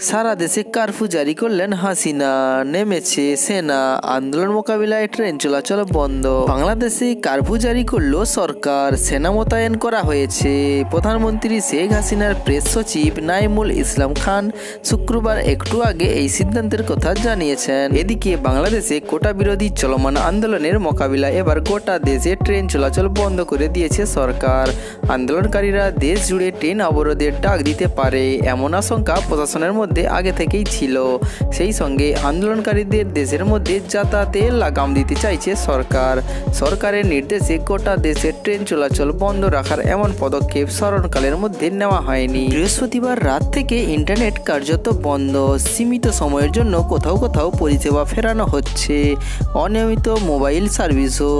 সারা দেশে কারফিউ জারি করলেন হাসিনা, নেমেছে সেনা, আন্দোলন মোকাবিলায় ট্রেন চলাচল বন্ধ। বাংলাদেশে কারফিউ জারি করলো সরকার, সেনা মোতায়েন করা হয়েছে। প্রধানমন্ত্রী শেখ হাসিনার প্রেস সচিব নাইমুল ইসলাম খান শুক্রবার একটু আগে এই সিদ্ধান্তের কথা জানিয়েছেন। এদিকে বাংলাদেশে কোটা বিরোধী চলমান আন্দোলনের মোকাবিলায় এবার গোটা দেশে ট্রেন চলাচল বন্ধ করে দিয়েছে সরকার। আন্দোলনকারীরা দেশ জুড়ে ট্রেন অবরোধের ডাক দিতে পারে এমন আশঙ্কা প্রশাসনের মধ্যে আগে থেকেই ছিল। সেই সঙ্গে আন্দোলনকারীদের দেশের মধ্যে যাতায়াতে লাগাম দিতে চাইছে সরকার। সরকারের নির্দেশে গোটা দেশে ট্রেন চলাচল বন্ধ রাখার এমন পদক্ষেপ স্মরণকালের মধ্যে নেওয়া হয়নি। বৃহস্পতিবার রাত থেকে ইন্টারনেট কার্যত বন্ধ, সীমিত সময়ের জন্য কোথাও কোথাও পরিষেবা ফেরানো হচ্ছে, অনিয়মিত মোবাইল সার্ভিসও।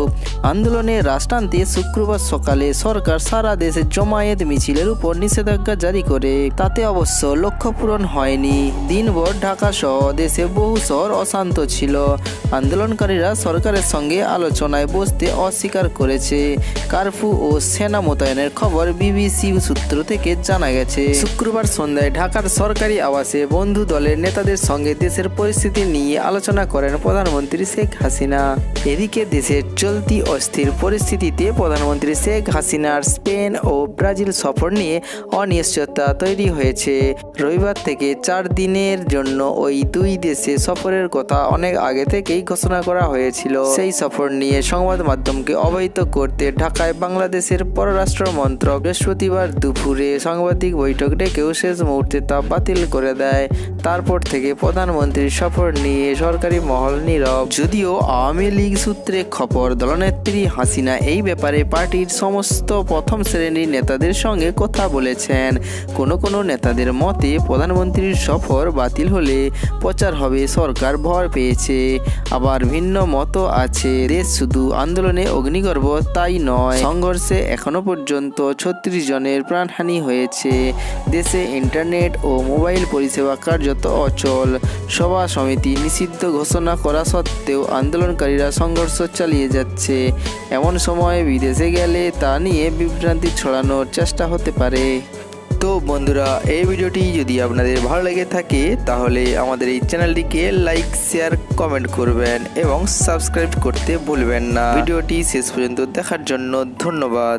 আন্দোলনে রাশ টানতে শুক্রবার সকালে সরকার সারা দেশে জমায়েত মিছিলের উপর নিষেধাজ্ঞা জারি করে। তাতে অবশ্য লক্ষ্য পূরণ হয়নি। দিনভর ঢাকা সহ দেশে বহু শহর অশান্ত ছিল। আন্দোলনকারীরা সরকারের সঙ্গে আলোচনায় বসতে অস্বীকার করেছে। কারফিউ ও সেনা মোতায়েনের খবর বিবিসি সূত্র থেকে জানা গেছে। শুক্রবার সন্ধ্যায় ঢাকার সরকারি আবাসে বন্ধু দলের নেতাদের সঙ্গে দেশের পরিস্থিতি নিয়ে আলোচনা করেন প্রধানমন্ত্রী শেখ হাসিনা। এদিকে দেশের চলতি অস্থির পরিস্থিতিতে প্রধানমন্ত্রী শেখ হাসিনার স্পেন ও ব্রাজিল সফর নিয়ে অনিশ্চয়তা তৈরি হয়েছে। রবিবার থেকে 4 দিনের জন্য ওই দুই দেশে সফরের কথা অনেক আগে থেকেই ঘোষণা করা হয়েছিল। সেই সফর নিয়ে সংবাদ মাধ্যমকে অবহিত করতে ঢাকায় বাংলাদেশের পররাষ্ট্র মন্ত্রক বৃহস্পতিবার দুপুরে সাংবাদিক বৈঠক ডেকেও শেষ মুহূর্তে তা বাতিল করে দেয়। তারপর থেকে প্রধানমন্ত্রীর সফর নিয়ে সরকারি মহল নীরব। যদিও আওয়ামী লীগ সূত্রে খবর, দলনেত্রী হাসিনা এই ব্যাপারে পার্টির সমস্ত প্রথম শ্রেণীর নেতাদের সঙ্গে কথা বলেছেন। কোনো নেতাদের মতে প্রধানমন্ত্রীর সফর বাতিল হলে প্রচার হবে সরকার ভর পেয়েছে। আবার ভিন্ন মত আছে, দেশ শুধু আন্দোলনে অগ্নিগর্ভ তাই নয়, সংঘর্ষে এখনো পর্যন্ত 36 জনের প্রাণহানি হয়েছে। দেশে ইন্টারনেট ও মোবাইল পরিষেবা কার্যত অচল। সভা সমিতি নিষিদ্ধ ঘোষণা করা সত্ত্বেও আন্দোলনকারীরা সংঘর্ষ চালিয়ে যাচ্ছে। এমন সময় বিদেশে গেলে তা নিয়ে বিভ্রান্তি ছড়ানোর চেষ্টা হতে পারে। তো বন্ধুরা, এই ভিডিওটি যদি আপনাদের ভালো লেগে থাকে তাহলে আমাদের এই চ্যানেলটিকে লাইক, শেয়ার, কমেন্ট করবেন এবং সাবস্ক্রাইব করতে ভুলবেন না। ভিডিওটি শেষ পর্যন্ত দেখার জন্য ধন্যবাদ।